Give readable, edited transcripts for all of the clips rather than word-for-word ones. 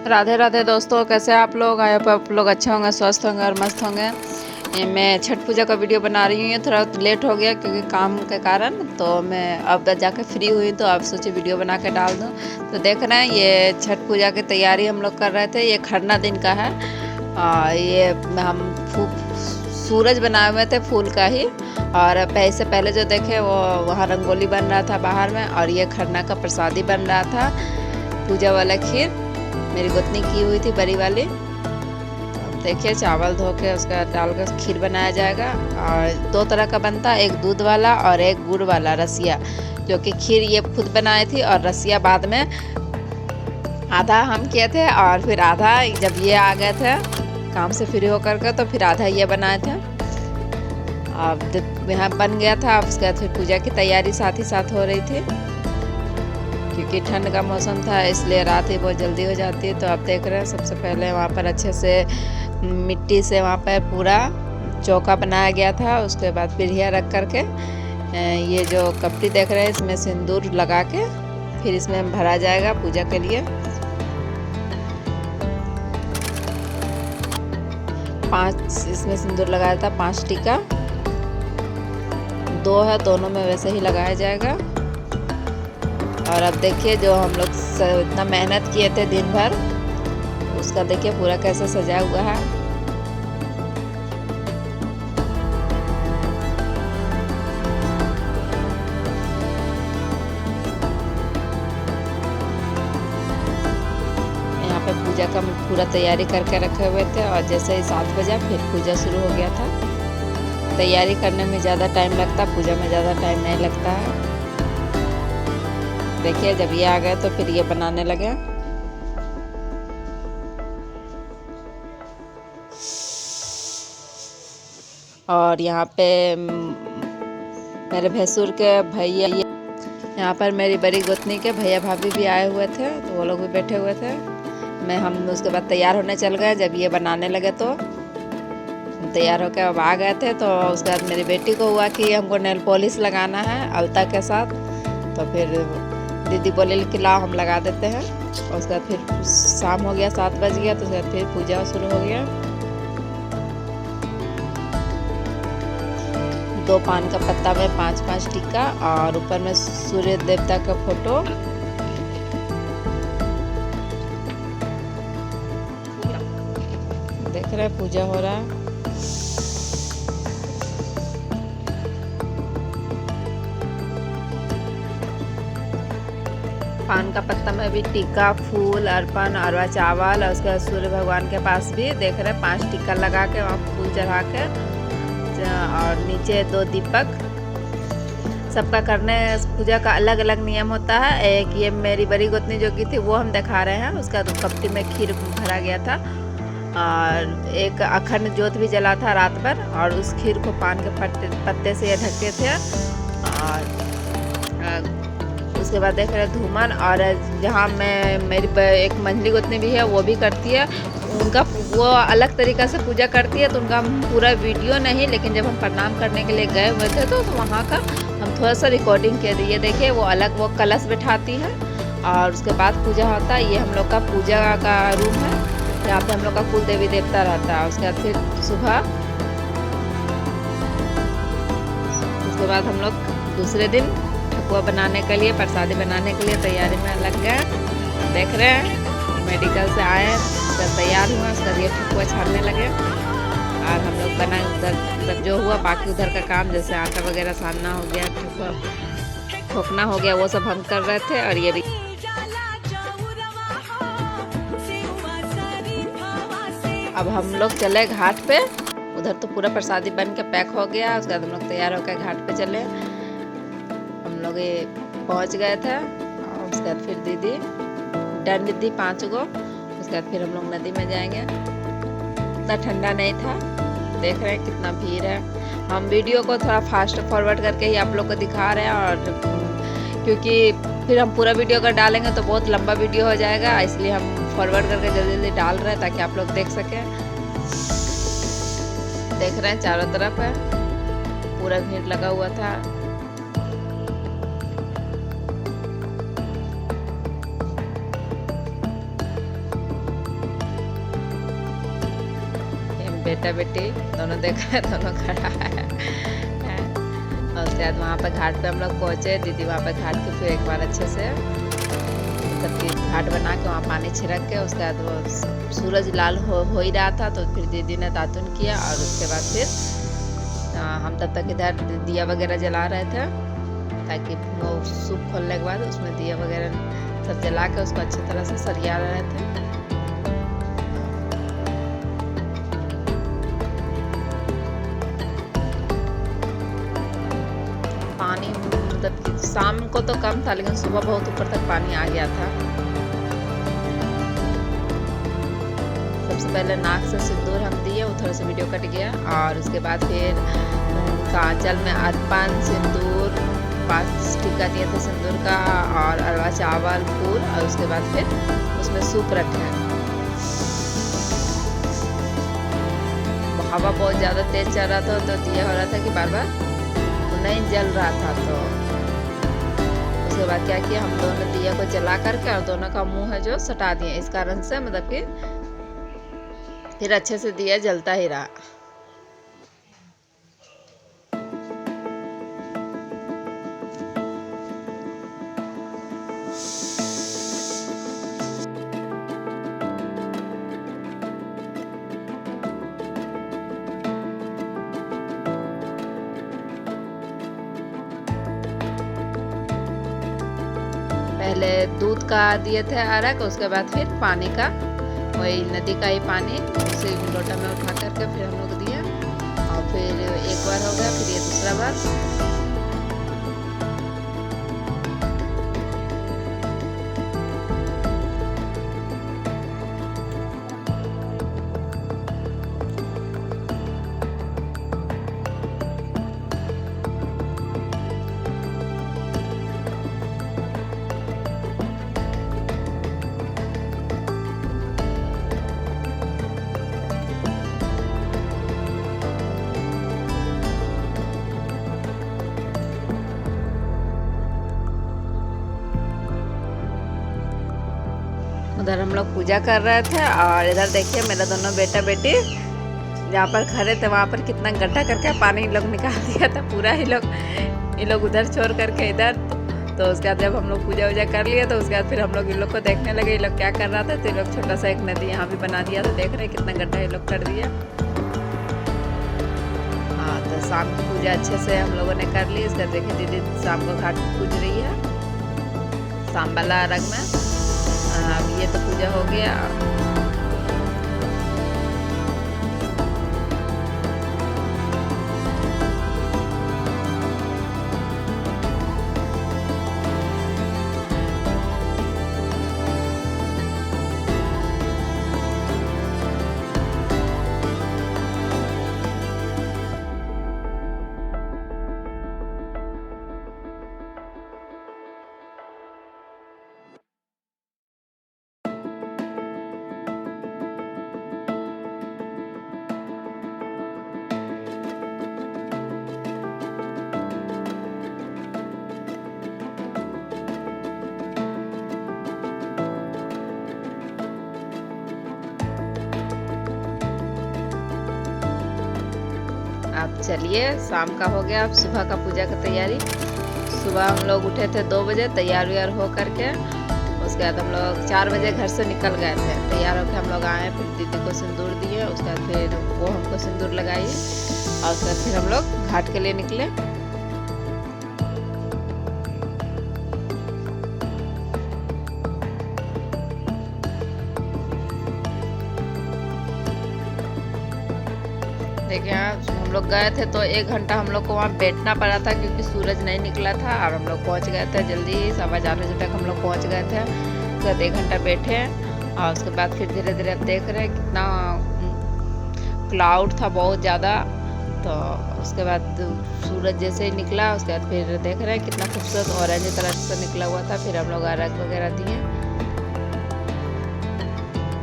राधे राधे दोस्तों, कैसे आप लोग? आए आप लोग अच्छे होंगे, स्वस्थ होंगे और मस्त होंगे। मैं छठ पूजा का वीडियो बना रही हूँ। थोड़ा लेट हो गया क्योंकि काम के कारण, तो मैं अब जाके फ्री हुई तो आप सोचे वीडियो बना के डाल दूँ। तो देख रहे हैं ये छठ पूजा की तैयारी हम लोग कर रहे थे। ये खरना दिन का है। ये हम सूरज बनाए हुए थे फूल का ही, और पैसे पहले जो देखे वो वहाँ रंगोली बन रहा था बाहर में, और ये खरना का प्रसादी बन रहा था, पूजा वाला खीर मेरी गोतनी की हुई थी बड़ी वाली। तो देखिए चावल धो के उसका डाल कर खीर बनाया जाएगा, और 2 तरह का बनता है, एक दूध वाला और एक गुड़ वाला रसिया, जो कि खीर ये खुद बनाई थी और रसिया बाद में आधा हम किए थे, और फिर आधा जब ये आ गए थे काम से फ्री होकर के तो फिर आधा ये बनाए थे। अब यहाँ बन गया था। अब उसके बाद फिर पूजा की तैयारी साथ ही साथ हो रही थी, क्योंकि ठंड का मौसम था इसलिए रात ही बहुत जल्दी हो जाती है। तो आप देख रहे हैं सबसे पहले वहाँ पर अच्छे से मिट्टी से वहाँ पर पूरा चौका बनाया गया था। उसके बाद पीढ़िया रख करके ये जो कपटी देख रहे हैं इसमें सिंदूर लगा के फिर इसमें भरा जाएगा पूजा के लिए। 5 इसमें सिंदूर लगाया था, 5 टीका, 2 है, दोनों में वैसे ही लगाया जाएगा। और अब देखिए जो हम लोग इतना मेहनत किए थे दिन भर, उसका देखिए पूरा कैसे सजा हुआ है। यहाँ पे पूजा का पूरा तैयारी करके रखे हुए थे, और जैसे ही 7 बजा फिर पूजा शुरू हो गया था। तैयारी करने में ज़्यादा टाइम लगता, पूजा में ज़्यादा टाइम नहीं लगता है। देखिए जब ये आ गए तो फिर ये बनाने लगे। और यहाँ पे मेरे भैंसुर के भैया, यहाँ पर मेरी बड़ी गोतनी के भैया भाभी भी आए हुए थे, तो वो लोग भी बैठे हुए थे। हम उसके बाद तैयार होने चल गए। जब ये बनाने लगे तो तैयार होकर अब आ गए थे। तो उसके बाद मेरी बेटी को हुआ कि हमको नेल पॉलिश लगाना है अलता के साथ, तो फिर दीदी बोले कि लाओ हम लगा देते हैं। और उसके बाद फिर शाम हो गया, 7 बज गया, तो उसके बाद फिर पूजा शुरू हो गया। 2 पान का पत्ता में 5-5 टीका, और ऊपर में सूर्य देवता का फोटो। देख रहे हैं पूजा हो रहा है। पान का पत्ता में भी टीका, फूल, अर्पण, अरवा चावल, और उसके बाद सूर्य भगवान के पास भी देख रहे हैं 5 टीका लगा के वहाँ फूल चढ़ा के, और नीचे 2 दीपक। सबका करने पूजा का अलग अलग नियम होता है। एक ये मेरी बड़ी गोतनी जो की थी वो हम दिखा रहे हैं, उसका तो कपटी में खीर भरा गया था, और एक अखंड ज्योत भी जला था रात भर, और उस खीर को पान के पत्ते से ये ढकते थे। और उसके बाद देख रहे धूमन, और जहाँ मेरी एक मंझली गोतनी भी है वो भी करती है। उनका वो अलग तरीक़ा से पूजा करती है, तो उनका हम पूरा वीडियो नहीं, लेकिन जब हम प्रणाम करने के लिए गए हुए थे तो वहाँ का हम थोड़ा सा रिकॉर्डिंग किए थे। ये देखिए वो अलग वो कलश बिठाती है, और उसके बाद पूजा होता है। ये हम लोग का पूजा का रूम है, यहाँ पे हम लोग का कुल देवी देवता रहता है। उसके बाद फिर सुबह, उसके बाद हम लोग दूसरे दिन ठकुआ बनाने के लिए, प्रसादी बनाने के लिए तैयारी में लग गए। देख रहे हैं मेडिकल से आए, जब तैयार हुआ उसका ये ठकुआ छानने लगे, और हम लोग बनाए उधर जो हुआ बाकी उधर का काम, जैसे आटा वगैरह सानना हो गया, ठकुआ ठोकना हो गया, वो सब हम कर रहे थे। और ये अब हम लोग चले घाट पे। उधर तो पूरा प्रसादी बन के पैक हो गया। उसके बाद हम लोग तैयार होकर घाट पे चले। हम लोग ये पहुंच गए थे, और उसके बाद फिर दीदी डंड दी 5 गो। उसके बाद फिर हम लोग नदी में जाएंगे। इतना ठंडा नहीं था। देख रहे हैं कितना भीड़ है। हम वीडियो को थोड़ा फास्ट फॉरवर्ड करके ही आप लोग को दिखा रहे हैं, और क्योंकि फिर हम पूरा वीडियो अगर डालेंगे तो बहुत लंबा वीडियो हो जाएगा, इसलिए हम फॉरवर्ड करके जल्दी जल्दी डाल रहे हैं ताकि आप लोग देख सकें। देख रहे हैं चारों तरफ है, पूरा भीड़ लगा हुआ था। बेटा बेटी दोनों देख रहे, दोनों खड़ा है। और उसके बाद वहाँ पर घाट पे हम लोग पहुँचे। दीदी वहाँ पर घाट के फिर एक बार अच्छे से मतलब कि घाट बना के वहाँ पानी छिड़क के उसके बाद वो सूरज लाल हो ही रहा था, तो फिर दीदी ने दातुन किया। और उसके बाद फिर हम तब तक इधर दिया वगैरह जला रहे थे, ताकि वो सूप खोलने के बाद उसमें दिया वगैरह सब जला के उसको अच्छी तरह से सरिया रहे थे। पानी मतलब शाम को तो कम था, लेकिन सुबह बहुत ऊपर तक पानी आ गया था। सबसे पहले नाक से सिंदूर हम दिए, वो थोड़ा सा वीडियो कट गया। और उसके बाद फिर कांचल में अर्पण सिंदूर 5 टीका दिए थे सिंदूर का, और अरवा चावल फूल। और उसके बाद फिर उसमें सूप रखे। हवा बहुत ज़्यादा तेज चल रहा था, तो दिया हो रहा था कि बार बार नहीं जल रहा था। तो उसके बाद क्या किया, हम दोनों दिया को जला करके और दोनों का मुंह है जो सटा दिए। इस कारण से मतलब कि फिर अच्छे से दिया जलता ही रहा। पहले दूध का दिए थे अर्घ, उसके बाद फिर पानी का, वही नदी का ही पानी उसे लोटा में उठा करके फिर हम लोग दिए। और फिर एक बार हो गया, फिर ये दूसरा बार। उधर हम लोग पूजा कर रहे थे, और इधर देखिए मेरा दोनों बेटा बेटी जहाँ पर खड़े थे वहाँ पर कितना गड्ढा करके पानी लोग निकाल दिया था पूरा। ही लोग ये लोग उधर छोड़ करके इधर। तो उसके बाद जब हम लोग पूजा वूजा कर लिए, तो उसके बाद फिर हम लोग इन लोग को देखने लगे ये लोग क्या कर रहा था। तो ये लोग छोटा सा एक नदी यहाँ भी बना दिया था, देख रहे कितना गड्ढा ये लोग कर दिया। हाँ, तो शाम की पूजा अच्छे से हम लोगों ने कर ली। इसका देखिए दीदी शाम को घाट पूज रही है शाम वाला अर्घ में। अब ये तो पूजा हो गया। अब चलिए शाम का हो गया, अब सुबह का पूजा का तैयारी। सुबह हम लोग उठे थे 2 बजे, तैयार व्यार हो करके। उसके बाद हम लोग 4 बजे घर से निकल गए थे। तैयार होकर हम लोग आए, फिर दीदी को सिंदूर दिए। उसके बाद फिर वो हमको सिंदूर लगाई, और उसके बाद फिर हम लोग घाट के लिए निकले। देखिए हम लोग गए थे तो 1 घंटा हम लोग को वहाँ बैठना पड़ा था, क्योंकि सूरज नहीं निकला था। और हम लोग पहुँच गए थे जल्दी, 4:15 बजे तक हम लोग पहुँच गए थे। उसके बाद 1 घंटा बैठे, और उसके बाद फिर धीरे धीरे अब देख रहे हैं कितना क्लाउड था बहुत ज़्यादा। तो उसके बाद सूरज जैसे ही निकला, उसके बाद फिर देख रहे हैं कितना खूबसूरत ऑरेंज तरह से निकला हुआ था। फिर हम लोग अर्घ वगैरह दिए,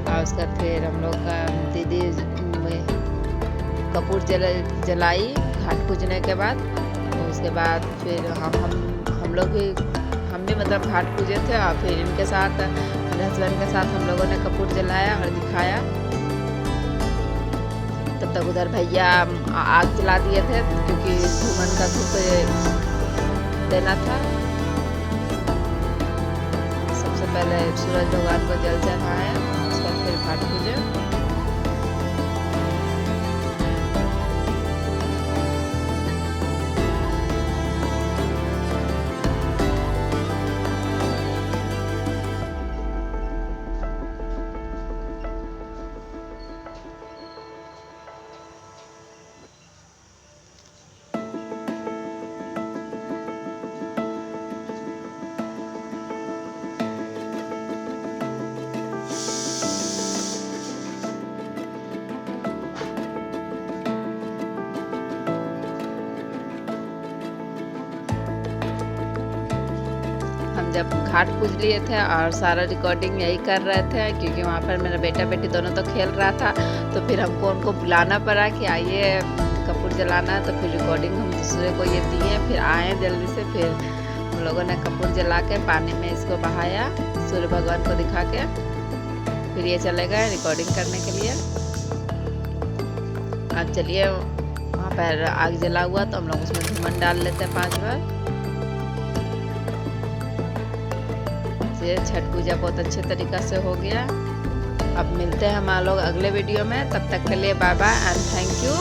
और उसके बाद फिर हम लोग का दीदी कपूर जलाई घाट पूजने के बाद। तो उसके बाद फिर हम लोग भी मतलब घाट पूजे थे। और फिर इनके साथ मेरे हस्बैंड के साथ हम लोगों ने कपूर जलाया और दिखाया। तब तक उधर भैया आग जला दिए थे क्योंकि धूमन का धूप देना था। सबसे पहले सूरज भगवान को जल चढ़ाया, उसके बाद फिर घाट पूजा। हम जब घाट पूज लिए थे और सारा रिकॉर्डिंग यही कर रहे थे क्योंकि वहाँ पर मेरा बेटा बेटी दोनों तो खेल रहा था, तो फिर हमको उनको बुलाना पड़ा कि आइए कपूर जलाना। तो फिर रिकॉर्डिंग हम दूसरे को ये दिए, फिर आए जल्दी से। फिर हम लोगों ने कपूर जला के पानी में इसको बहाया सूर्य भगवान को दिखा के, फिर ये चले गए रिकॉर्डिंग करने के लिए। अब चलिए, वहाँ पर आग जला हुआ तो हम लोग उसमें धूमन डाल लेते हैं 5 बार। ये छठ पूजा बहुत अच्छे तरीक़ा से हो गया। अब मिलते हैं हम लोग अगले वीडियो में, तब तक के लिए bye bye and thank you.